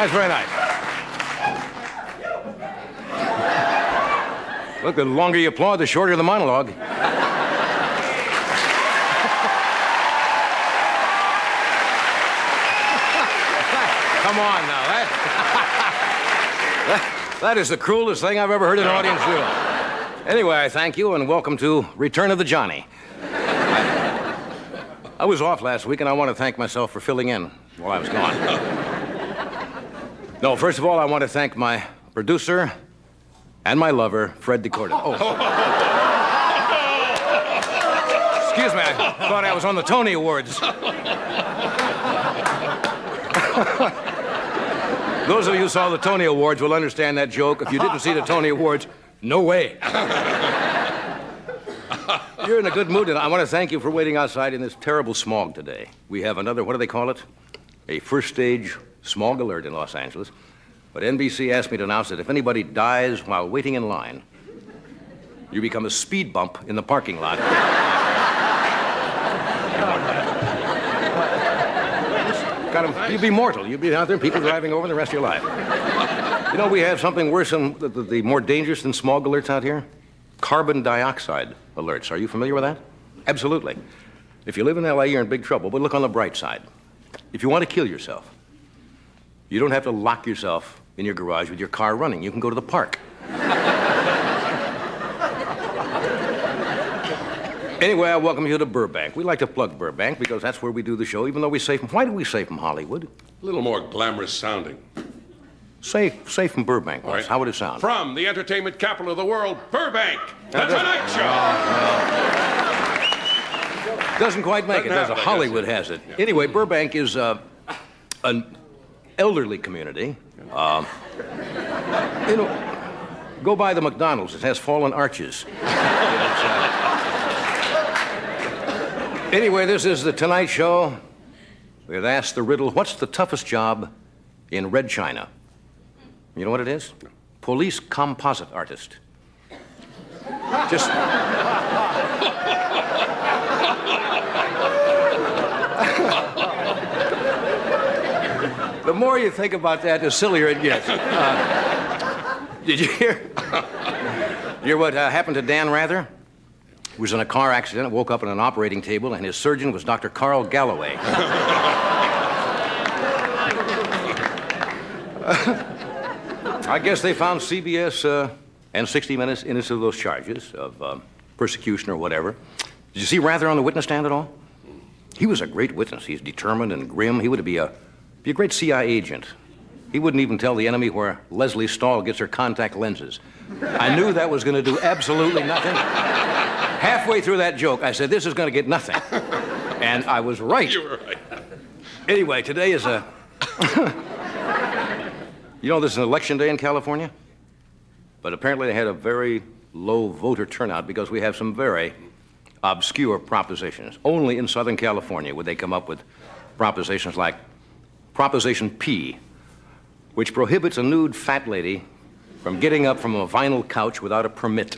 That's very nice. Look, the longer you applaud, the shorter the monologue. Come on now, that is the cruelest thing I've ever heard an audience do. Anyway, I thank you and welcome to Return of the Johnny. I was off last week and I want to thank myself for filling in while I was gone. No, first of all, I want to thank my producer and my lover, Fred DeCorda. Oh. Excuse me, I thought I was on the Tony Awards. Those of you who saw the Tony Awards will understand that joke. If you didn't see the Tony Awards, no way. You're in a good mood, and I want to thank you for waiting outside in this terrible smog today. We have another, what do they call it? A first-stage smog alert in Los Angeles. But NBC asked me to announce that if anybody dies while waiting in line, you become a speed bump in the parking lot. You'd be mortal. You'd be out there, people driving over the rest of your life. You know, we have something worse than the more dangerous than smog alerts out here. Carbon dioxide alerts. Are you familiar with that? Absolutely. If you live in L.A., you're in big trouble, but look on the bright side. If you want to kill yourself, you don't have to lock yourself in your garage with your car running. You can go to the park. Anyway, I welcome you to Burbank. We like to plug Burbank because that's where we do the show, even though we say from... Why do we say from Hollywood? A little more glamorous sounding. Say from Burbank. Right. How would it sound? From the entertainment capital of the world, Burbank, the Tonight Show. Doesn't quite make it, does it? Hollywood has it. Yeah. Anyway, Burbank is an elderly community. You know, go by the McDonald's. It has fallen arches. Anyway, this is the Tonight Show. We've asked the riddle, what's the toughest job in Red China? You know what it is? Police composite artist. Just... The more you think about that, the sillier it gets. Did you hear? You hear what happened to Dan Rather? He was in a car accident, woke up on an operating table, and his surgeon was Dr. Carl Galloway. I guess they found CBS and 60 Minutes innocent of those charges of persecution or whatever. Did you see Rather on the witness stand at all? He was a great witness. He's determined and grim. He would be a great CIA agent. He wouldn't even tell the enemy where Leslie Stahl gets her contact lenses. I knew that was going to do absolutely nothing. Halfway through that joke, I said, this is going to get nothing. And I was right. You were right. Anyway, today is a... You know, this is an election day in California? But apparently they had a very low voter turnout because we have some very obscure propositions. Only in Southern California would they come up with propositions like Proposition P, which prohibits a nude fat lady from getting up from a vinyl couch without a permit.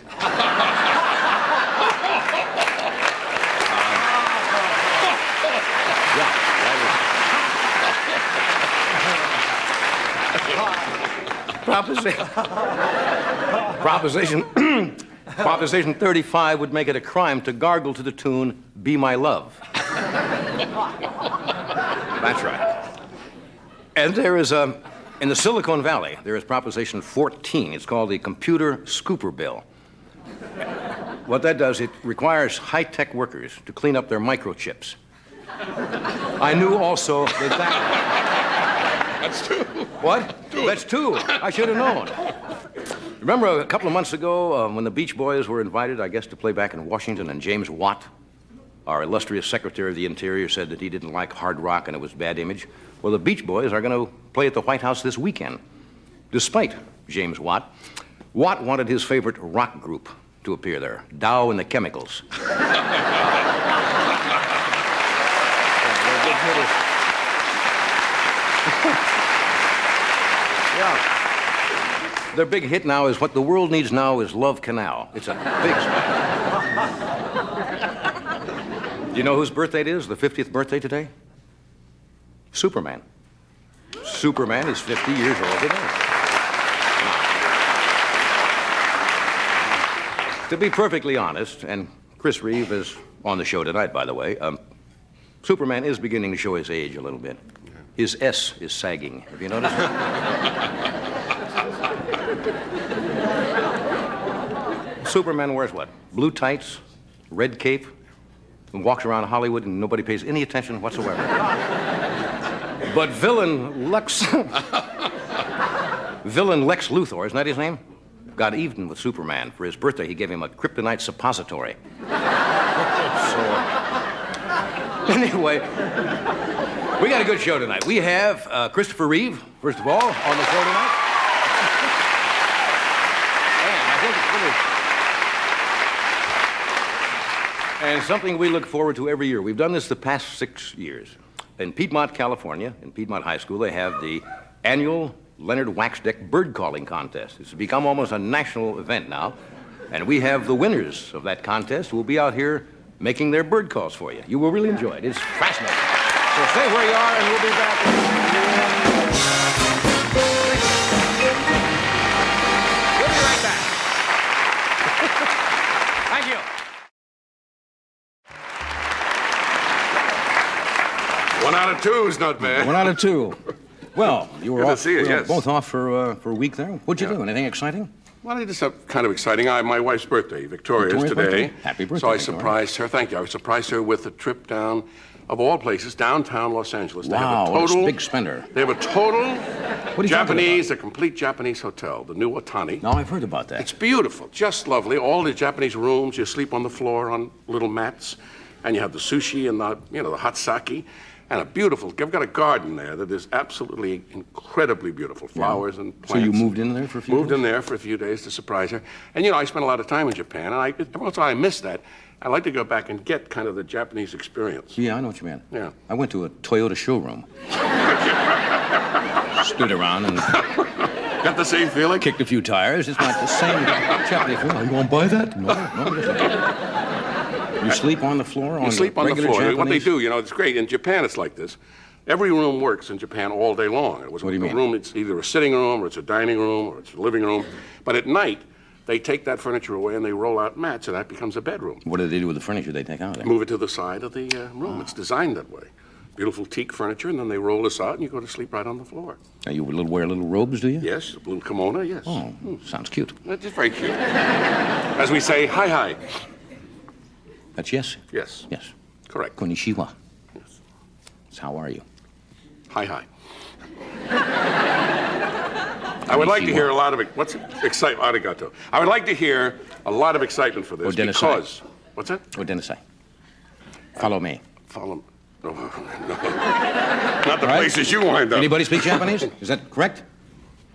Proposition 35 would make it a crime to gargle to the tune, Be My Love. That's right. And there is, in the Silicon Valley, there is Proposition 14. It's called the Computer Scooper Bill. What that does, it requires high-tech workers to clean up their microchips. I knew also that... That's two. What? That's two. I should have known. Remember a couple of months ago when the Beach Boys were invited, I guess, to play back in Washington, and James Watt, our illustrious Secretary of the Interior, said that he didn't like hard rock and it was bad image? Well, the Beach Boys are going to play at the White House this weekend, despite James Watt. Watt wanted his favorite rock group to appear there, Dow and the Chemicals. Yeah. Their big hit now is What the World Needs Now is Love Canal. It's a big smash. Do you know whose birthday it is? The 50th birthday today? Superman. Superman is 50 years old today. To be perfectly honest, and Chris Reeve is on the show tonight, by the way, Superman is beginning to show his age a little bit. His S is sagging. Have you noticed? Superman wears what? Blue tights, red cape, and walks around Hollywood and nobody pays any attention whatsoever. But villain Lex Luthor, isn't that his name? Got even with Superman. For his birthday, he gave him a kryptonite suppository. Anyway, we got a good show tonight. We have Christopher Reeve, first of all, on the show tonight. And I think it's really... And something we look forward to every year. We've done this the past 6 years. In Piedmont, California, in Piedmont High School, they have the annual Leonard Waxdeck bird calling contest. It's become almost a national event now. And we have the winners of that contest who will be out here making their bird calls for you. You will really enjoy it. It's fascinating. So stay where you are, and we'll be back. We'll be right back. Thank you. 1 out of 2 is not bad. 1 out of 2. Well, you were Good to off. see you, we were yes. both off for a week there. What'd you do? Anything exciting? Well, it is kind of exciting. My wife's birthday, Victoria's Victoria's today. birthday? Happy birthday, So I Victoria. surprised her. Thank you. I surprised her with a trip down, of all places, downtown Los Angeles. They Wow, have a what a total big spender. They have a total What are you Japanese, a complete Japanese hotel, the new Otani. No, I've heard about that. It's beautiful, just lovely. All the Japanese rooms, you sleep on the floor on little mats, and you have the sushi and the hot sake, and a beautiful. I've got a garden there that is absolutely incredibly beautiful, flowers and So plants. you moved in there for a few Moved days? in there for a few days to surprise her, and I spent a lot of time in Japan, and every once in a while I miss that. I like to go back and get kind of the Japanese experience. Yeah, I know what you mean. Yeah. I went to a Toyota showroom. Stood around and Got the same feeling? kicked a few tires. It's not the same Japanese food. Are you going to buy that? No, just okay. You sleep on the floor? You sleep on the regular floor. What they Japanese? do, it's great. In Japan, it's like this. Every room works in Japan all day long. What do you mean? A room, it's either a sitting room, or it's a dining room, or it's a living room. But at night, they take that furniture away and they roll out mats, and that becomes a bedroom. What do they do with the furniture they take out of there? Move it to the side of the room. It's designed that way. Beautiful teak furniture, and then they roll this out, and you go to sleep right on the floor. Now, you wear little robes, do you? Yes, a blue kimono, yes. Oh, sounds cute. That's just very cute. As we say, hi, hi. That's yes? Yes, Yes. correct. Konnichiwa. Yes. So how are you? Hi, hi. I would like to hear a lot of excitement. Arigato. I would like to hear a lot of excitement for this Odenesai. because what's that? What did I say? Follow me. Follow. No, no. Not the Right? places you wind up. Anybody speak Japanese? Is that correct?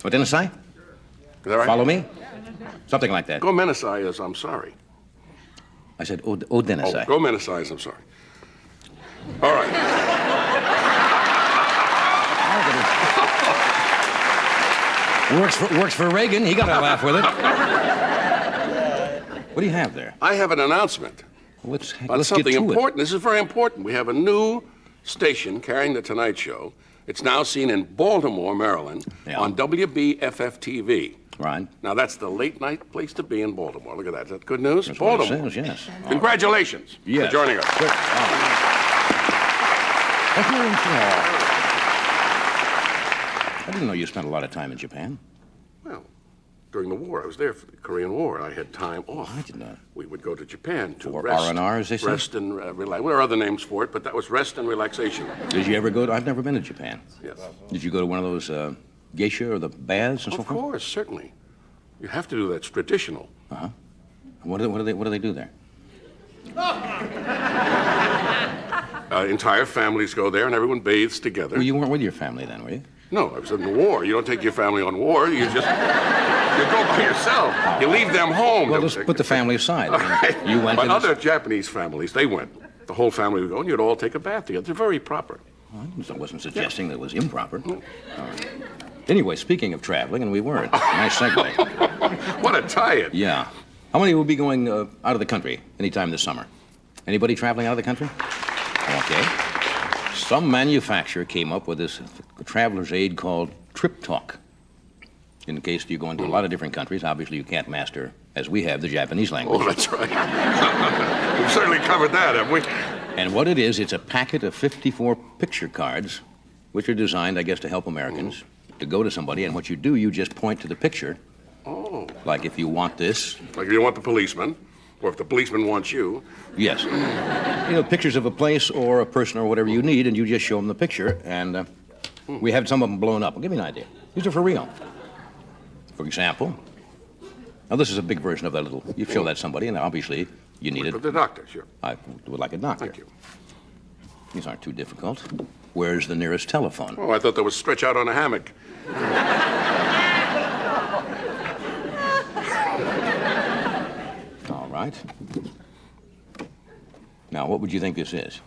What did I say? Is that right? Follow me? Something like that. Go Menasai is I'm sorry. I said, Odenasai. Go Menasai is I'm sorry. All right. Works for Reagan. He got a laugh with it. What do you have there? I have an announcement Let's about get something to important. This is very important. We have a new station carrying the Tonight Show. It's now seen in Baltimore, Maryland, Yeah. on WBFF-TV. it. Right. Now, that's the late-night place to be in Baltimore. Look at that. Is that good news? That's what it Baltimore. says, yes. Congratulations Yes. for joining us. Good. I didn't know you spent a lot of time in Japan. Well, during the war, I was there for the Korean War. I had time off. I did not. We would go to Japan to For rest. R&R, as they say? Rest and relax. There are other names for it, but that was rest and relaxation. Did you ever go to... I've never been to Japan. Yes. Did you go to one of those geisha or the baths and so Of forth? course, certainly. You have to do that. It's traditional. What do they do there? Entire families go there, and everyone bathes together. Well, you weren't with your family then, were you? No, I was in the war. You don't take your family on war. You go by yourself. You leave them home. Well, let's put the family aside. Right. You went But to... other Japanese families, they went. The whole family would go, and you'd all take a bath together. They're very proper. I wasn't suggesting that it was improper. All right. Anyway, speaking of traveling, and we weren't. Nice segue. What a tie-in. Yeah. How many will be going out of the country anytime this summer? Anybody traveling out of the country? Okay. Some manufacturer came up with this traveler's aid called Trip Talk. In case you go into a lot of different countries, obviously you can't master, as we have, the Japanese language. Oh, that's right. We've certainly covered that, haven't we? And what it is, it's a packet of 54 picture cards, which are designed, I guess, to help Americans to go to somebody. And what you do, you just point to the picture. Oh. Like if you want this. Like if you want the policeman, or if the policeman wants you. Yes. You know, pictures of a place or a person or whatever you need, and you just show them the picture. And we have some of them blown up. I'll give you an idea. These are for real. For example, now this is a big version of that little. You show that to somebody, and obviously you need it. For the doctor, sure. I would like a doctor. Thank you. These aren't too difficult. Where's the nearest telephone? Oh, I thought that was stretch out on a hammock. All right. Now, what would you think this is?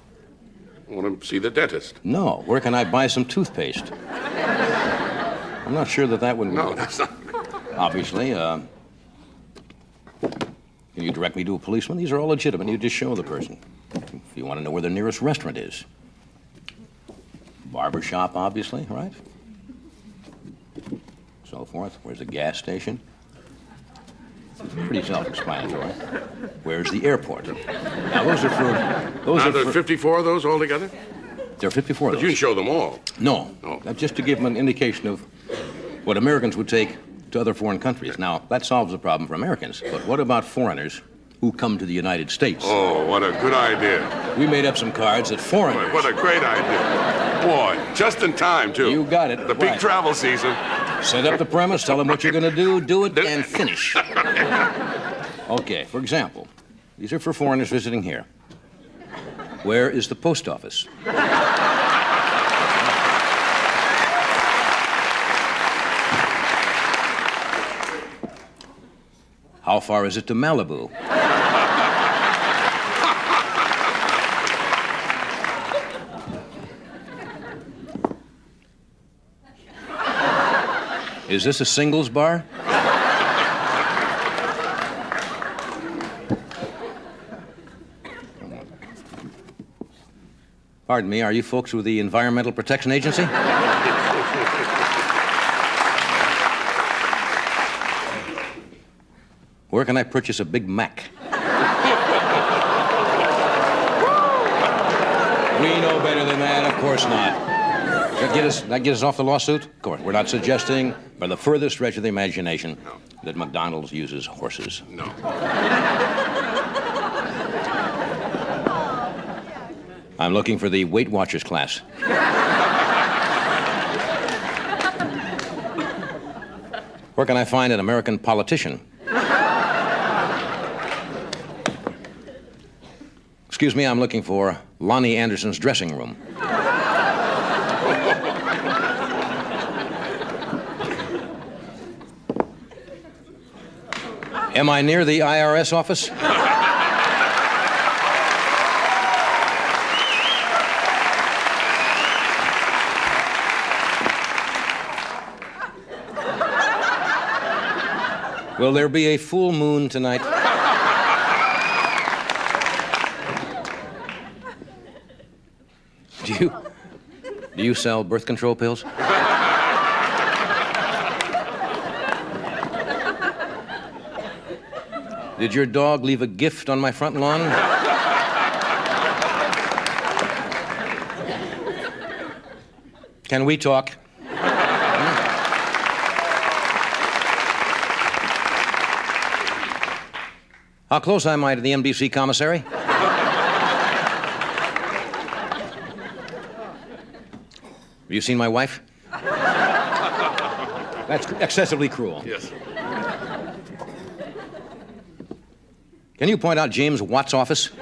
I want to see the dentist. No. Where can I buy some toothpaste? I'm not sure that would No, work. that's not. Obviously, can you direct me to a policeman? These are all legitimate. You just show the person. If you want to know where the nearest restaurant is. Barber shop, obviously, right? So forth. Where's the gas station? Pretty self-explanatory. Where's the airport? Now, those are for... Now, there's 54 of those altogether? There are 54 of But you those. can show them all. No. No. Just to give them an indication of what Americans would take to other foreign countries. Now, that solves the problem for Americans. But what about foreigners who come to the United States? Oh, what a good idea. We made up some cards that foreigners... Boy, what a great idea. Boy, just in time, too. You got it. The peak Right. travel season. Set up the premise, tell them what you're going to do it, and finish. Okay, for example, these are for foreigners visiting here. Where is the post office? How far is it to Malibu? Is this a singles bar? Pardon me, are you folks with the Environmental Protection Agency? Where can I purchase a Big Mac? We know better than that, of course not. That get us off the lawsuit? Of course. We're not suggesting, by the furthest stretch of the imagination, that McDonald's uses horses. No. I'm looking for the Weight Watchers class. Where can I find an American politician? Excuse me, I'm looking for Lonnie Anderson's dressing room. Am I near the IRS office? Will there be a full moon tonight? Do you sell birth control pills? Did your dog leave a gift on my front lawn? Can we talk? How close am I to the NBC commissary? Have you seen my wife? That's excessively cruel. Yes. Can you point out James Watt's office? Okay.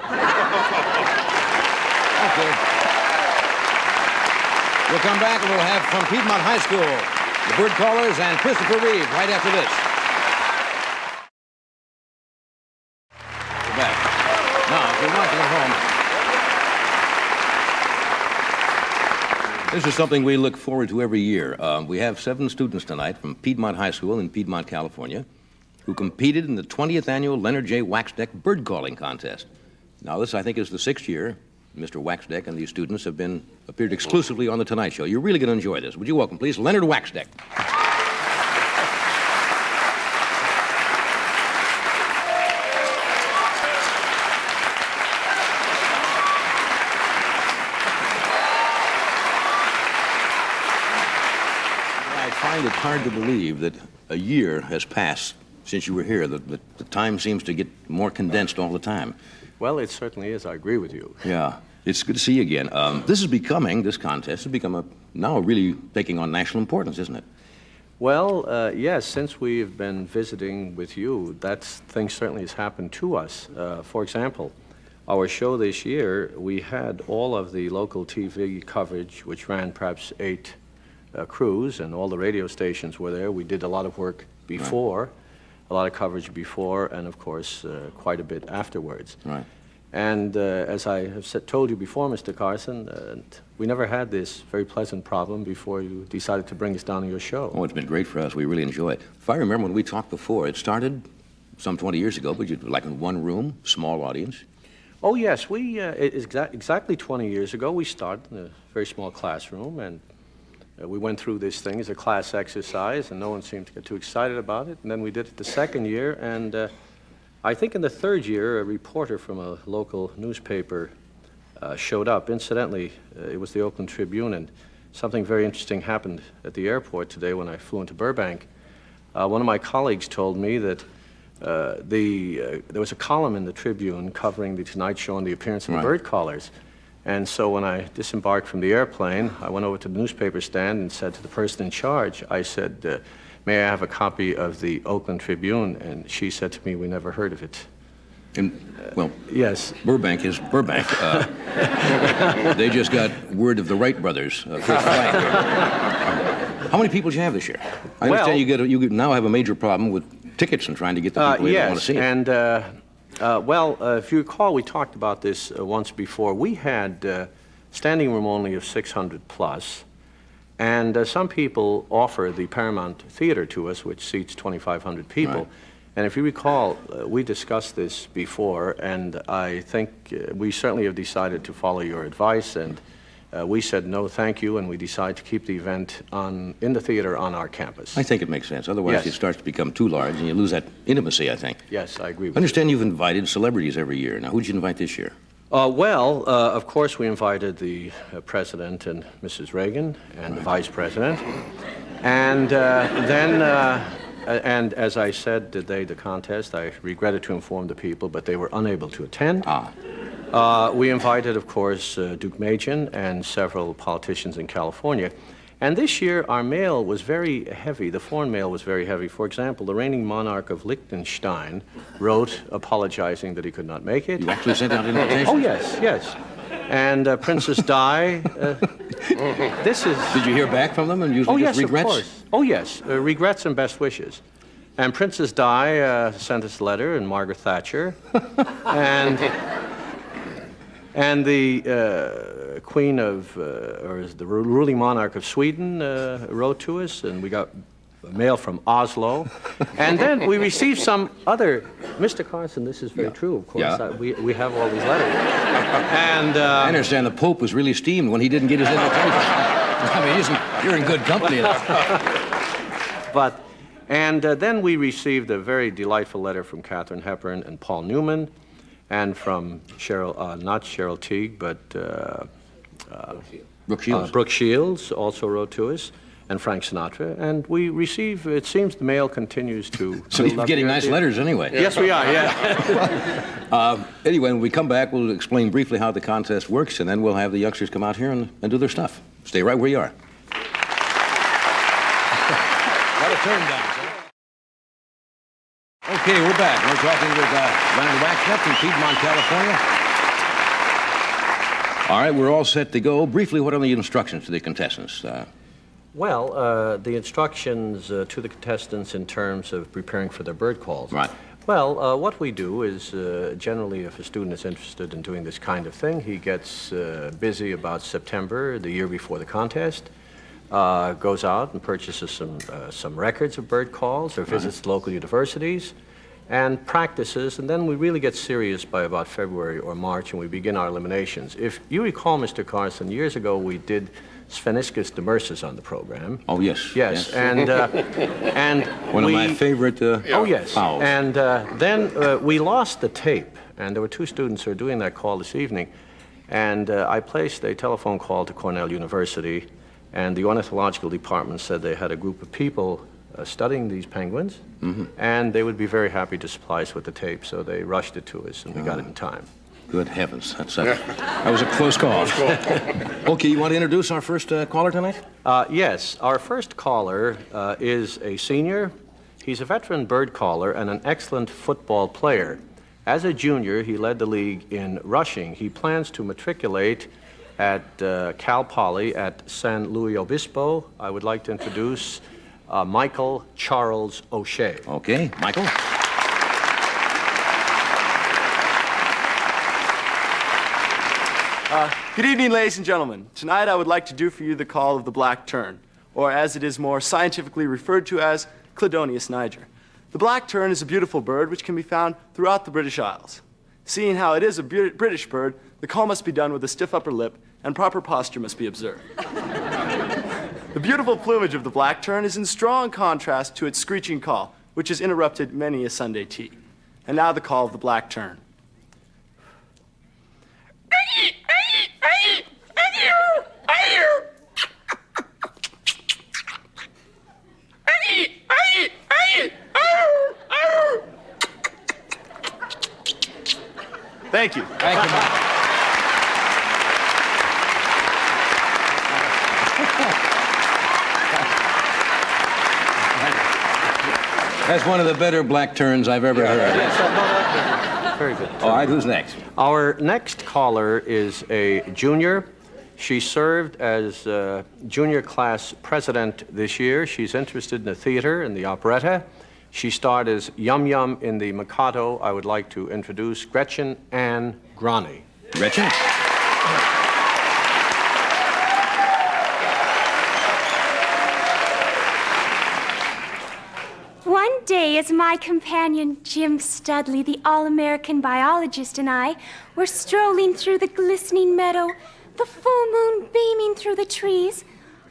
We'll come back and we'll have from Piedmont High School, the Birdcallers and Christopher Reeve right after this. We're back. Now, if you're watching at home, this is something we look forward to every year. We have 7 students tonight from Piedmont High School in Piedmont, California, who competed in the 20th annual Leonard Waxdeck bird calling contest. Now, this, I think, is the 6th year Mr. Waxdeck and these students have appeared exclusively on The Tonight Show. You're really going to enjoy this. Would you welcome, please, Leonard Waxdeck. I find it hard to believe that a year has passed since you were here. The time seems to get more condensed all the time. Well, it certainly is. I agree with you. Yeah, it's good to see you again. This contest has become now really taking on national importance, isn't it? Well, yes, since we've been visiting with you, thing certainly has happened to us. For example, our show this year, we had all of the local TV coverage, which ran perhaps 8 crews, and all the radio stations were there. We did a lot of work before. Right. A lot of coverage before, and of course, quite a bit afterwards. Right. And as I have told you before, Mr. Carson, we never had this very pleasant problem before you decided to bring us down to your show. Oh, it's been great for us. We really enjoy it. If I remember when we talked before, it started some 20 years ago, but like in one room, small audience. Oh, yes. Exactly 20 years ago, we started in a very small classroom, and we went through this thing as a class exercise, and no one seemed to get too excited about it. And then we did it the second year, and I think in the third year, a reporter from a local newspaper showed up. Incidentally, it was the Oakland Tribune, and something very interesting happened at the airport today when I flew into Burbank. One of my colleagues told me that there was a column in the Tribune covering the Tonight Show and the appearance of the Birdcallers. And so when I disembarked from the airplane, I went over to the newspaper stand and said to the person in charge, I said, may I have a copy of the Oakland Tribune? And she said to me, we never heard of it. And, well, yes. Burbank is Burbank. They just got word of the Wright brothers' first flight here. How many people do you have this year? I understand you now have a major problem with tickets and trying to get the people who want to see it. And if you recall, we talked about this once before. We had standing room only of 600 plus, and some people offer the Paramount Theater to us, which seats 2,500 people. Right. And if you recall, we discussed this before, and I think we certainly have decided to follow your advice, and we said no thank you, and we decided to keep the event in the theater on our campus. I think it makes sense. Otherwise, it starts to become too large, and you lose that intimacy, I think. Yes, I agree with I understand you've invited celebrities every year. Now, who did you invite this year? Of course, we invited the President and Mrs. Reagan and the Vice President. And and as I said the day of the contest, I regretted to inform the people, but they were unable to attend. We invited, of course, Duke Machen and several politicians in California. And this year, our mail was very heavy. The foreign mail was very heavy. For example, the reigning monarch of Liechtenstein wrote apologizing that he could not make it. You actually sent out an invitation? Oh, yes, yes. And Princess Di, this is... Did you hear back from them and usually just regrets? Of course. Oh, yes, regrets and best wishes. And Princess Di sent us a letter, and Margaret Thatcher, and the Queen of, or the ruling monarch of Sweden wrote to us, and we got mail from Oslo. And then we received some other, Mr. Carson, this is very true, of course. Yeah. We have all these letters. And I understand the Pope was really steamed when he didn't get his invitation. I mean, you're in good company there. Then we received a very delightful letter from Katharine Hepburn and Paul Newman, and from not Cheryl Teague, but Brooke Shields. Brooke Shields also wrote to us, and Frank Sinatra. And we receive, it seems the mail continues to... So you're getting nice letters anyway. Yes, we are, yeah. Anyway, when we come back, we'll explain briefly how the contest works, and then we'll have the youngsters come out here and do their stuff. Stay right where you are. Got a turn down. Okay, we're back. We're talking with Leonard Waxdeck from Piedmont, California. All right, we're all set to go. Briefly, what are the instructions to the contestants? The instructions to the contestants in terms of preparing for their bird calls. Right. Well, what we do is generally if a student is interested in doing this kind of thing, he gets busy about September, the year before the contest, goes out and purchases some records of bird calls or visits local universities. and practices, and then we really get serious by about February or March, and we begin our eliminations. If you recall, Mr. Carson, years ago we did Spheniscus demursus on the program. Oh, yes. Yes, and One we, of my favorite oh, yes. fouls. And then we lost the tape, and there were two students who are doing that call this evening. And I placed a telephone call to Cornell University, and the ornithological department said they had a group of people studying these penguins, and they would be very happy to supply us with the tape, so they rushed it to us, and we got it in time. Good heavens. That was a close call. Okay, you want to introduce our first caller tonight? Yes, our first caller is a senior. He's a veteran bird caller and an excellent football player. As a junior, he led the league in rushing. He plans to matriculate at Cal Poly at San Luis Obispo. I would like to introduce Michael Charles O'Shea. Okay, Michael. Good evening, ladies and gentlemen. Tonight I would like to do for you the call of the black tern, or as it is more scientifically referred to as Cladonius niger. The black tern is a beautiful bird which can be found throughout the British Isles. Seeing how it is a British bird, the call must be done with a stiff upper lip and proper posture must be observed. The beautiful plumage of the black tern is in strong contrast to its screeching call, which has interrupted many a Sunday tea. And now the call of the black tern. Thank you. Thank you, Michael. That's one of the better black terns I've ever heard. Yes, very good. All right, who's next? Our next caller is a junior. She served as junior class president this year. She's interested in the theater and the operetta. She starred as Yum Yum in the Mikado. I would like to introduce Gretchen Ann Grani. Gretchen? One day, as my companion Jim Studley, the all-American biologist, and I were strolling through the glistening meadow, the full moon beaming through the trees,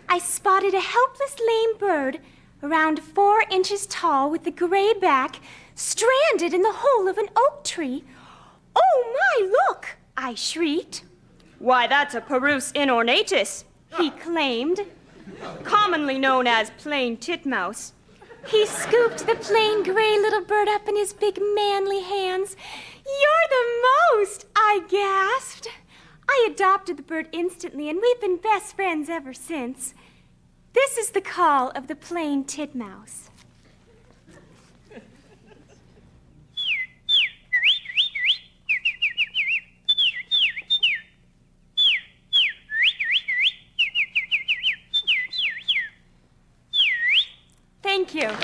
I spotted a helpless lame bird, around 4 inches tall, with a gray back, stranded in the hole of an oak tree. "Oh, my, look!" I shrieked. Why, that's a Parus inornatus, He claimed. commonly known as plain titmouse. He scooped the plain gray little bird up in his big manly hands. "You're the most," I gasped. I adopted the bird instantly, and we've been best friends ever since. This is the call of the plain titmouse. Thank you. Very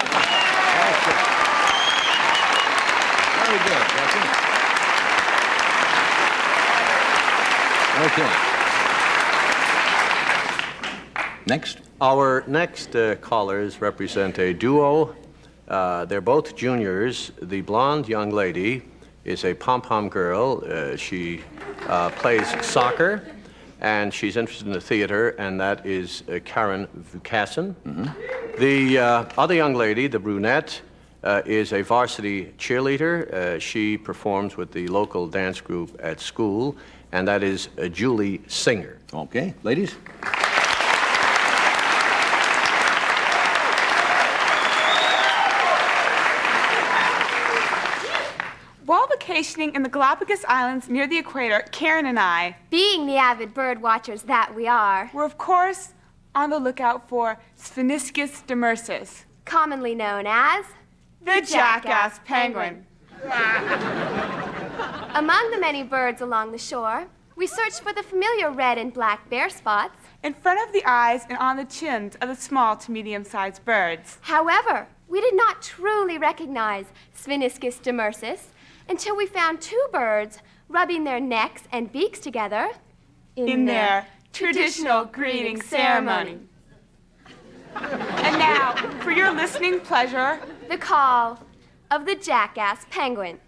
good, Gretchen. Okay. Next. Our next callers represent a duo. They're both juniors. The blonde young lady is a pom-pom girl. She plays soccer, and she's interested in the theater, and that is Karen Vukasin. The other young lady, the brunette, is a varsity cheerleader. She performs with the local dance group at school, and that is Julie Singer. Okay, ladies. While vacationing in the Galapagos Islands near the equator, Karen and I Being the avid bird watchers that we are, were, of course, on the lookout for Spheniscus demursus, commonly known as the jackass penguin. among the many birds along the shore, we searched for the familiar red and black bare spots. In front of the eyes and on the chins of the small to medium-sized birds. However, we did not truly recognize Spheniscus demursus until we found 2 birds rubbing their necks and beaks together In their traditional greeting ceremony. And now, for your listening pleasure, the call of the jackass penguin.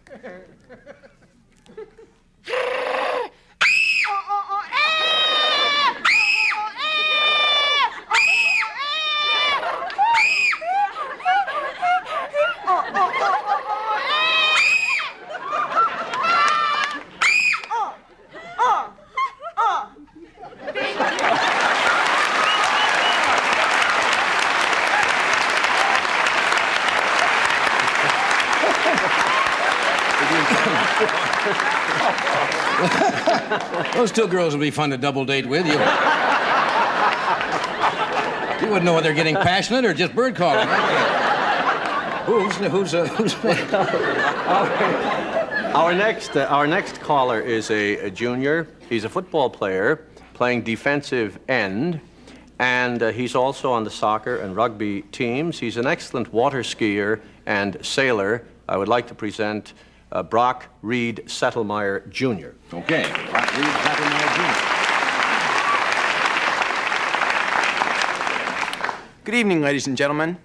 Those two girls would be fun to double date with. You wouldn't know whether they're getting passionate or just bird calling. Who's Our next caller is a junior. He's a football player playing defensive end, and he's also on the soccer and rugby teams. He's an excellent water skier and sailor. I would like to present Brock Reed Settlemeyer, Jr. Okay, Brock Reed Settlemeyer, Jr. Good evening, ladies and gentlemen.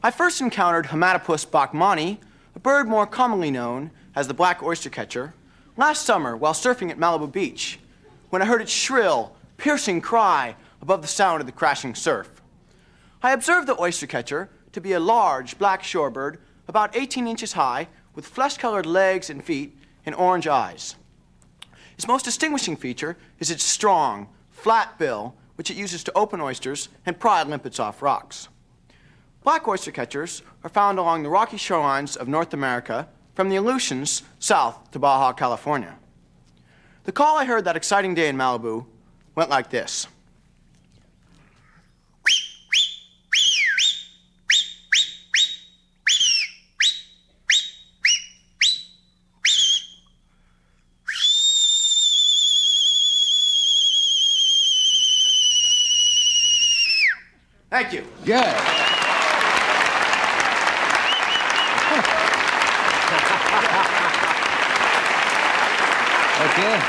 I first encountered Hematopus bachmani, a bird more commonly known as the black oyster catcher, last summer while surfing at Malibu Beach, when I heard its shrill, piercing cry above the sound of the crashing surf. I observed the oyster catcher to be a large black shorebird about 18 inches high with flesh-colored legs and feet and orange eyes. Its most distinguishing feature is its strong, flat bill, which it uses to open oysters and pry limpets off rocks. Black oyster catchers are found along the rocky shorelines of North America from the Aleutians south to Baja, California. The call I heard that exciting day in Malibu went like this. Thank you. Yeah. Okay.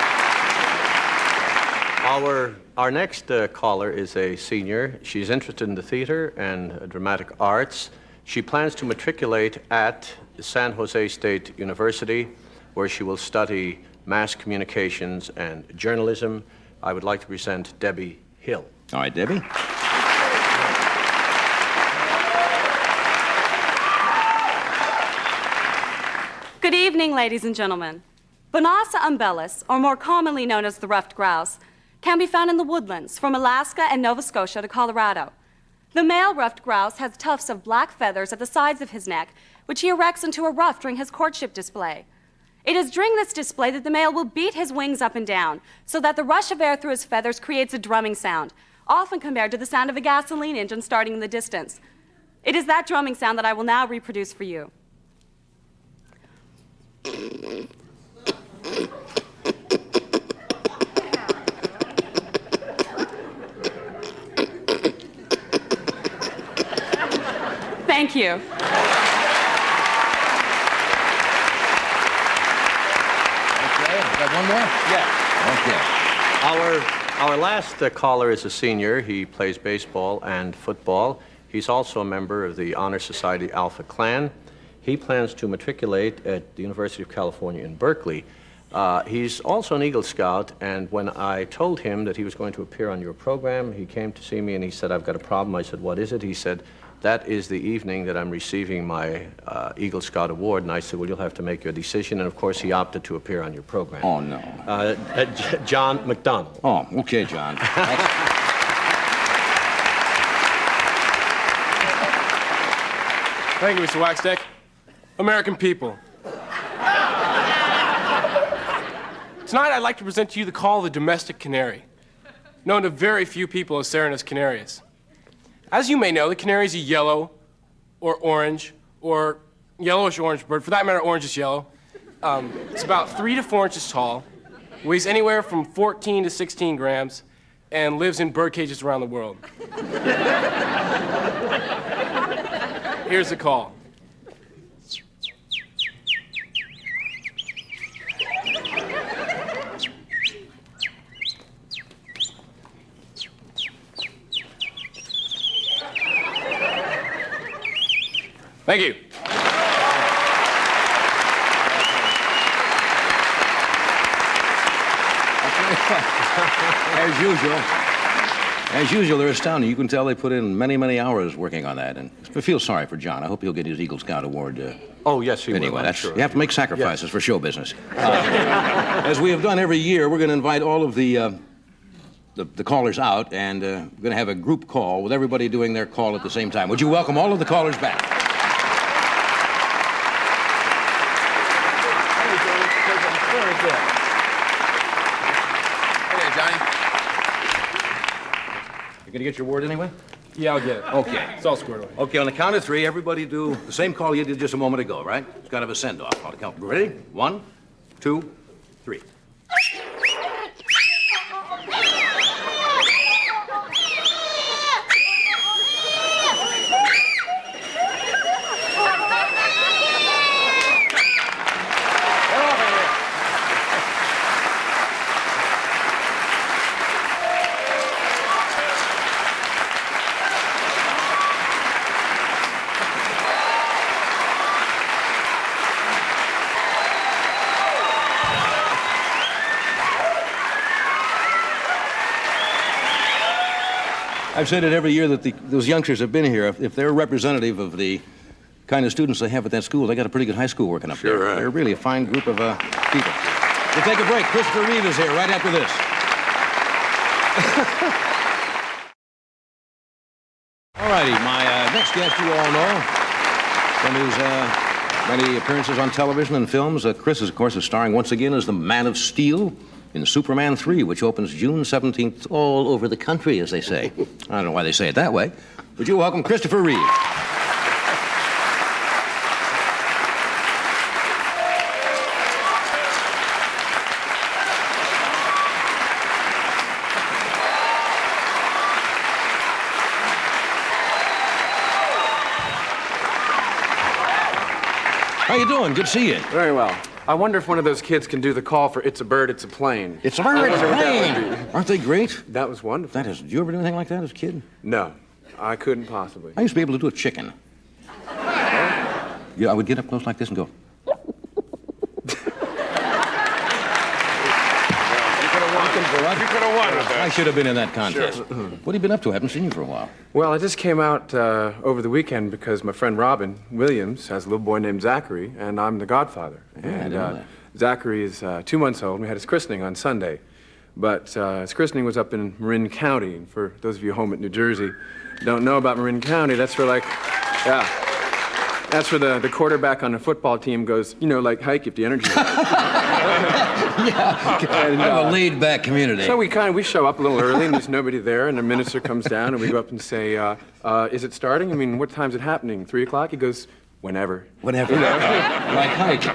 Our next caller is a senior. She's interested in the theater and dramatic arts. She plans to matriculate at San Jose State University, where she will study mass communications and journalism. I would like to present Debbie Hill. All right, Debbie. Good evening, ladies and gentlemen. Bonasa umbellus, or more commonly known as the ruffed grouse, can be found in the woodlands from Alaska and Nova Scotia to Colorado. The male ruffed grouse has tufts of black feathers at the sides of his neck, which he erects into a ruff during his courtship display. It is during this display that the male will beat his wings up and down, so that the rush of air through his feathers creates a drumming sound, often compared to the sound of a gasoline engine starting in the distance. It is that drumming sound that I will now reproduce for you. Thank you. Okay, got one more? Yeah. Okay. Our last caller is a senior. He plays baseball and football. He's also a member of the Honor Society Alpha Clan. He plans to matriculate at the University of California in Berkeley. He's also an Eagle Scout, and when I told him that he was going to appear on your program, he came to see me and he said, "I've got a problem." I said, "What is it?" He said, "That is the evening that I'm receiving my Eagle Scout award." And I said, "Well, you'll have to make your decision." And of course, he opted to appear on your program. Oh, no. John McDonald. Oh, okay, John. Thank you, Mr. Waxdeck. American people. Tonight, I'd like to present to you the call of the domestic canary, known to very few people as Serenus canarius. As you may know, the canary is a yellow or orange or yellowish-orange bird. For that matter, orange is yellow. It's about 3 to 4 inches tall, weighs anywhere from 14 to 16 grams, and lives in bird cages around the world. Here's the call. Thank you. As usual, they're astounding. You can tell they put in many, many hours working on that. And I feel sorry for John. I hope he'll get his Eagle Scout award. Oh, yes, he Anyway, will, I'm sure. you have to make sacrifices for show business. As we have done every year, we're going to invite all of the callers out, and we're going to have a group call with everybody doing their call at the same time. Would you welcome all of the callers back? Hey, Johnny. You going to get your award anyway? Yeah, I'll get it. Okay. It's all squared away. Okay, on the count of three, everybody do the same call you did just a moment ago, right? It's kind of a send-off. On the count. Ready? 1, 2, 3. I've said it every year that those youngsters have been here. If they're representative of the kind of students they have at that school, they got a pretty good high school working up there. Right. They're really a fine group of people. We'll take a break. Christopher Reeve is here right after this. All righty, my next guest you all know from his many appearances on television and films. Chris, of course, is starring once again as the Man of Steel in Superman 3, which opens June 17th all over the country, as they say. I don't know why they say it that way. Would you welcome Christopher Reeve? How you doing? Good to see you. Very well. I wonder if one of those kids can do the call for It's a Bird, It's a Plane. It's a bird, it's a plane. Aren't they great? That was wonderful. Did you ever do anything like that as a kid? No, I couldn't possibly. I used to be able to do a chicken. Yeah, I would get up close like this and go. You could have won with that. I should have been in that contest. What have you been up to? I haven't seen you for a while. Well, I just came out over the weekend because my friend Robin Williams has a little boy named Zachary, and I'm the godfather. I didn't know that. Zachary is 2 months old, and we had his christening on Sunday. But his christening was up in Marin County. And for those of you home at New Jersey don't know about Marin County, that's where, that's where the quarterback on the football team goes, like hike if the energy. Kind of a laid-back community. So we show up a little early, and there's nobody there, and the minister comes down, and we go up and say, is it starting? I mean, what time's it happening? 3 o'clock? He goes, whenever. Whatever. Like hike.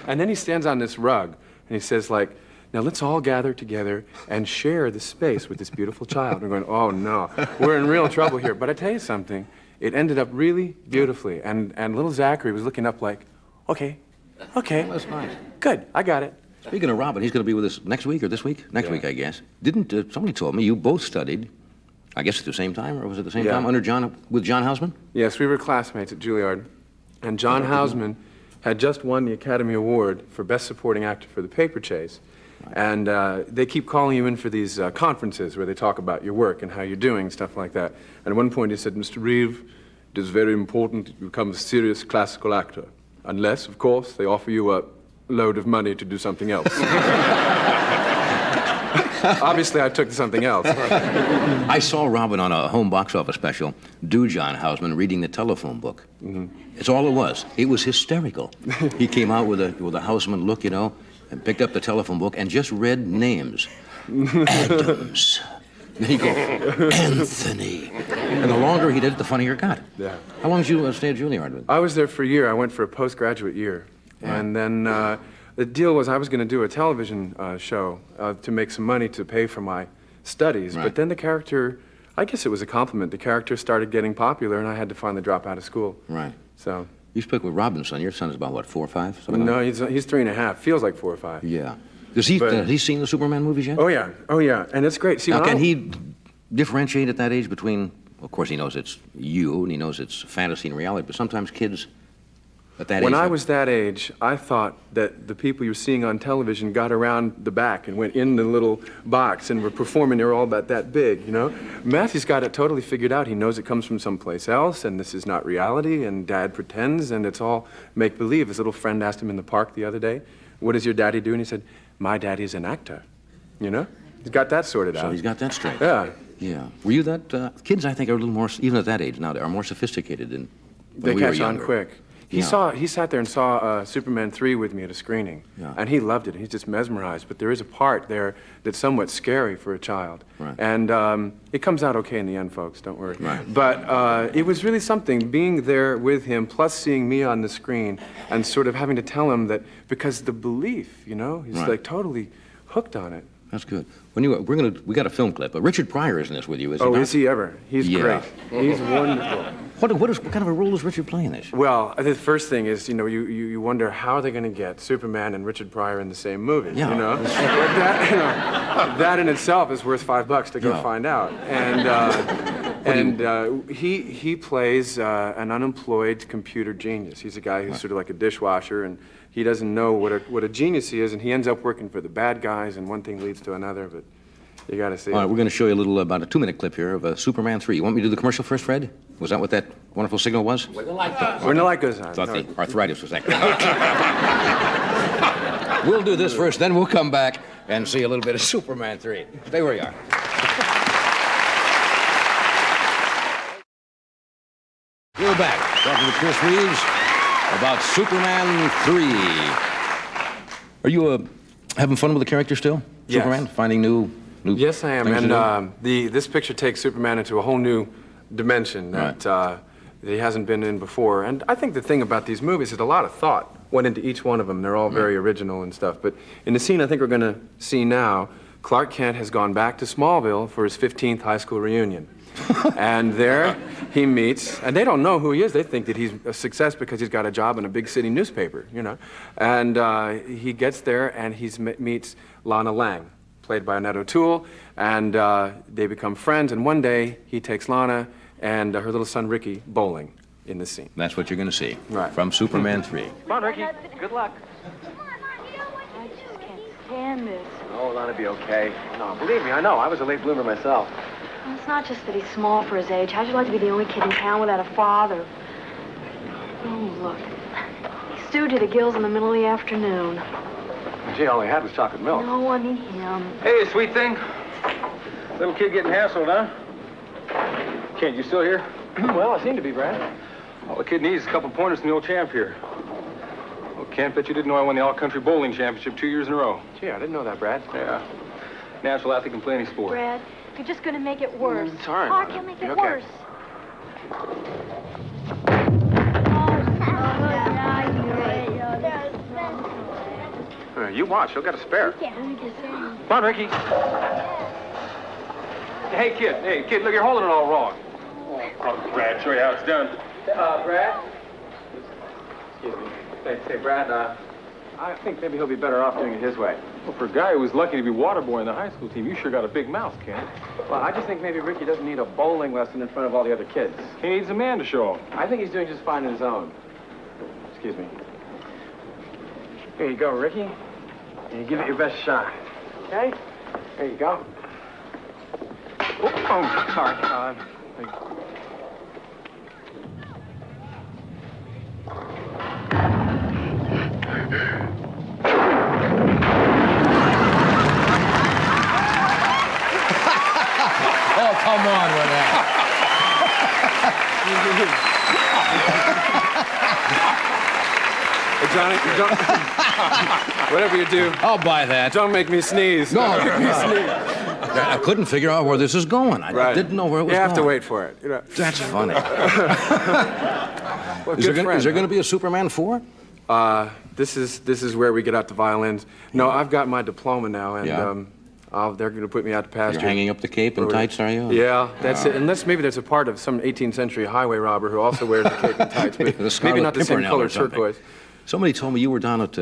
And then he stands on this rug, and he says, now let's all gather together and share the space with this beautiful child. We're going, oh, no, we're in real trouble here. But I tell you something, it ended up really beautifully, and little Zachary was looking up like, okay, That's nice. good, I got it. Speaking of Robin, he's going to be with us next week or this week? Next week, I guess. Didn't somebody told me you both studied, I guess at the same time, or was it the same time with John Houseman? Yes, we were classmates at Juilliard, and John Houseman had just won the Academy Award for Best Supporting Actor for The Paper Chase. And they keep calling you in for these conferences where they talk about your work and how you're doing, stuff like that. And at one point he said, Mr. Reeve, it is very important that you become a serious classical actor. Unless, of course, they offer you a load of money to do something else. Obviously, I took something else. I saw Robin on a home box office special do John Houseman reading the telephone book. Mm-hmm. It's all it was. It was hysterical. He came out with a Houseman look, and picked up the telephone book and just read names. Adams. Then he'd go, Anthony. And the longer he did it, the funnier it got. Yeah. How long did you stay at Juilliard with? I was there for a year. I went for a postgraduate year. Right. And then the deal was I was going to do a television show to make some money to pay for my studies. Right. But then the character, I guess it was a compliment, the character started getting popular, and I had to finally drop out of school. Right. So. You spoke with Robin's son. Your son is about, what, 4 or 5? No, he's 3.5. Feels like 4 or 5. Yeah. Has he seen the Superman movies yet? Oh, yeah. And it's great. See, now, can he differentiate at that age between, of course, he knows it's you, and he knows it's fantasy and reality, but sometimes kids, At that When age, I was that age, I thought that the people you were seeing on television got around the back and went in the little box and were performing. They were all about that big, you know? Matthew's got it totally figured out. He knows it comes from someplace else, and this is not reality, and Dad pretends, and it's all make-believe. His little friend asked him in the park the other day, "What does your daddy do?" And he said, "My daddy's an actor." You know? He's got that sorted out. So he's got that straight. Yeah. Yeah. Were you that? Kids, I think, are a little more, even at that age now, are more sophisticated than They when we were catch on younger. quick. He sat there and saw Superman 3 with me at a screening, and he loved it. He's just mesmerized. But there is a part there that's somewhat scary for a child, and it comes out okay in the end, folks. Don't worry. Right. But it was really something being there with him, plus seeing me on the screen, and sort of having to tell him that because the belief, you know, he's like totally hooked on it. That's good. When we got a film clip. Richard Pryor is in this with you, is he Oh, not? is he ever? He's great. He's wonderful. What kind of a role does Richard play in this? Well, the first thing is, you know, you wonder how they're going to get Superman and Richard Pryor in the same movie. Yeah. You know, that in itself is worth $5 to go find out. And he plays an unemployed computer genius. He's a guy who's sort of like a dishwasher, and he doesn't know what a genius he is, and he ends up working for the bad guys, and one thing leads to another. But you got to see. All right, it. we're going to show you a little, about a 2-minute clip here of Superman 3. You want me to do the commercial first, Fred? Was that what that wonderful signal was? When the light goes on. Thought the arthritis was that good. We'll do this first, then we'll come back and see a little bit of Superman 3. Stay where you are. We're back, talking to Chris Reeves about Superman 3. Are you having fun with the character still? Yes. Superman? Finding new Yes, I am. things to do? And this picture takes Superman into a whole new dimension that he hasn't been in before. And I think the thing about these movies is a lot of thought went into each one of them. They're all very original and stuff. But in the scene I think we're going to see now, Clark Kent has gone back to Smallville for his 15th high school reunion. And there he meets, and they don't know who he is. They think that he's a success because he's got a job in a big city newspaper, you know. And he gets there and he meets Lana Lang, played by Annette O'Toole, and they become friends. And one day he takes Lana and her little son Ricky bowling in the scene. That's what you're going to see Right. from Superman 3. Come on, Ricky. Good luck. I just can't stand this. Oh, Lana, be okay. No, believe me, I know. I was a late bloomer myself. Well, it's not just that he's small for his age. How'd you like to be the only kid in town without a father? Oh, look. He stewed to the gills in the middle of the afternoon. Gee, all he had was chocolate milk. No, I mean him. Hey, sweet thing. Little kid getting hassled, huh? Kid, you still here? Well, I seem to be, Brad. All the kid needs is a couple pointers from the old champ here. Well, can't bet you didn't know I won the all-country bowling championship 2 years in a row. Gee, I didn't know that, Brad. Yeah. Natural athlete can play any sport. Brad, you're just going to make it worse. It's all right, Clark, Lana. you'll make You're it okay. worse. You watch. He'll get a spare. Come on, Ricky. Hey, kid, look, you're holding it all wrong. Oh, Brad, show you how it's done. Brad? Excuse me. Say, Brad, I think maybe he'll be better off doing it his way. Well, for a guy who was lucky to be water boy in the high school team, you sure got a big mouth, Ken. Well, I just think maybe Ricky doesn't need a bowling lesson in front of all the other kids. He needs a man to show him. I think he's doing just fine on his own. Excuse me. Here you go, Ricky. And you give it your best shot. Okay? There you go. Oh, sorry. Oh, come on with that. Hey, Johnny, don't... Whatever you do... I'll buy that. Don't make me sneeze. No. Don't make me sneeze. I couldn't figure out where this is going. I didn't know where it was going. You have to wait for it. You know. That's funny. Well, Is there going to be a Superman 4? This is where we get out the violins. No, I've got my diploma now, and they're going to put me out to pasture. You're hanging up the cape and tights, are you? Yeah, that's it. Unless maybe there's a part of some 18th century highway robber who also wears the cape and tights, but maybe not the same color turquoise. Somebody told me you were down at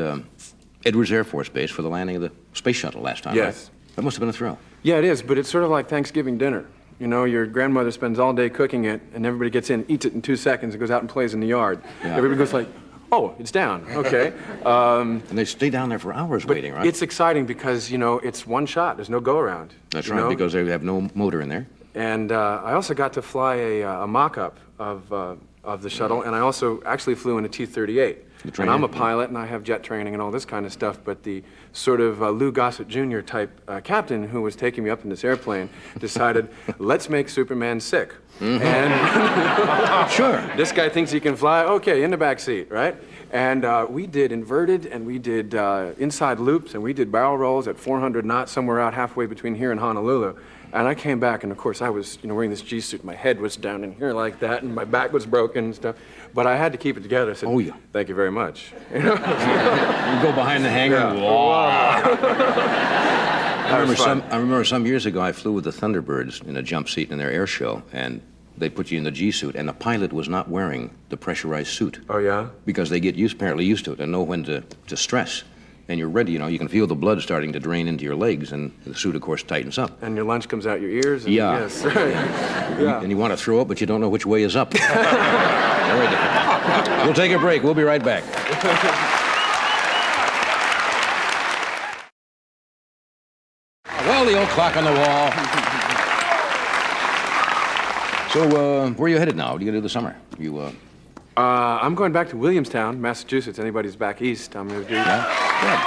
Edwards Air Force Base for the landing of the space shuttle last time. Yes. Right? That must have been a thrill. Yeah, it is, but it's sort of like Thanksgiving dinner. You know, your grandmother spends all day cooking it, and everybody gets in, eats it in 2 seconds, and goes out and plays in the yard. Yeah. Everybody goes like, Oh, it's down. Okay. And they stay down there for hours waiting, right? It's exciting because, you know, it's one shot. There's no go-around. That's you right, know? because they have no motor in there. And I also got to fly a mock-up of the shuttle, and I also actually flew in a T-38. And I'm a pilot, and I have jet training and all this kind of stuff, but the sort of Lou Gossett Jr. type captain who was taking me up in this airplane decided, let's make Superman sick. And Sure. This guy thinks he can fly. Okay, in the back seat, right? And we did inverted, and we did inside loops, and we did barrel rolls at 400 knots somewhere out halfway between here and Honolulu. And I came back, and of course I was, you know, wearing this G-suit. My head was down in here like that, and my back was broken and stuff. But I had to keep it together. I said, oh, yeah. Thank you very much. You go behind the hangar. Yeah. I remember some years ago I flew with the Thunderbirds in a jump seat in their air show, and they put you in the G-suit, and the pilot was not wearing the pressurized suit. Oh, yeah? Because they get apparently used to it and know when to stress. And you're ready, you know, you can feel the blood starting to drain into your legs, and the suit, of course, tightens up. And your lunch comes out your ears. And Yeah. Yes, right. Yeah. And you want to throw up, but you don't know which way is up. Very difficult. We'll take a break. We'll be right back. Well, the old clock on the wall. So, where are you headed now? What are you going to do this summer? I'm going back to Williamstown, Massachusetts. Anybody's back east, I'm going to do. Yeah? Good.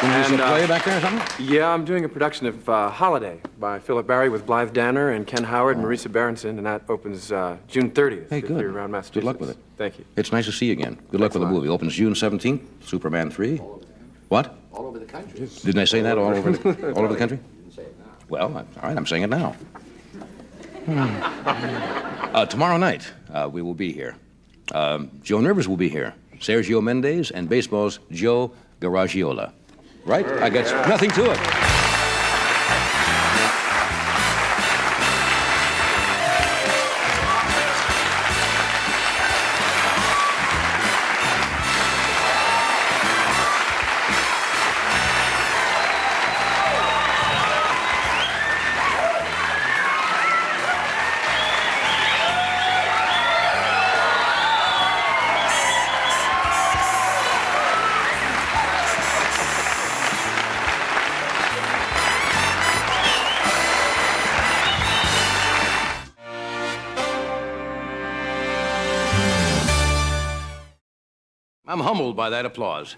Can you do a play back there or something? Yeah, I'm doing a production of Holiday by Philip Barry with Blythe Danner and Ken Howard and Marisa Berenson, and that opens June 30th. Hey, if good. you're around Massachusetts. Good luck with it. Thank you. It's nice to see you again. Good luck with the movie. Opens June 17th, Superman 3. What? All over the country. Didn't I say that all over the country? Didn't say it now. Well, all right, I'm saying it now. Tomorrow night, we will be here. Joan Rivers will be here. Sergio Mendes and baseball's Joe Garagiola. Right? I guess nothing to it. I'm humbled by that applause.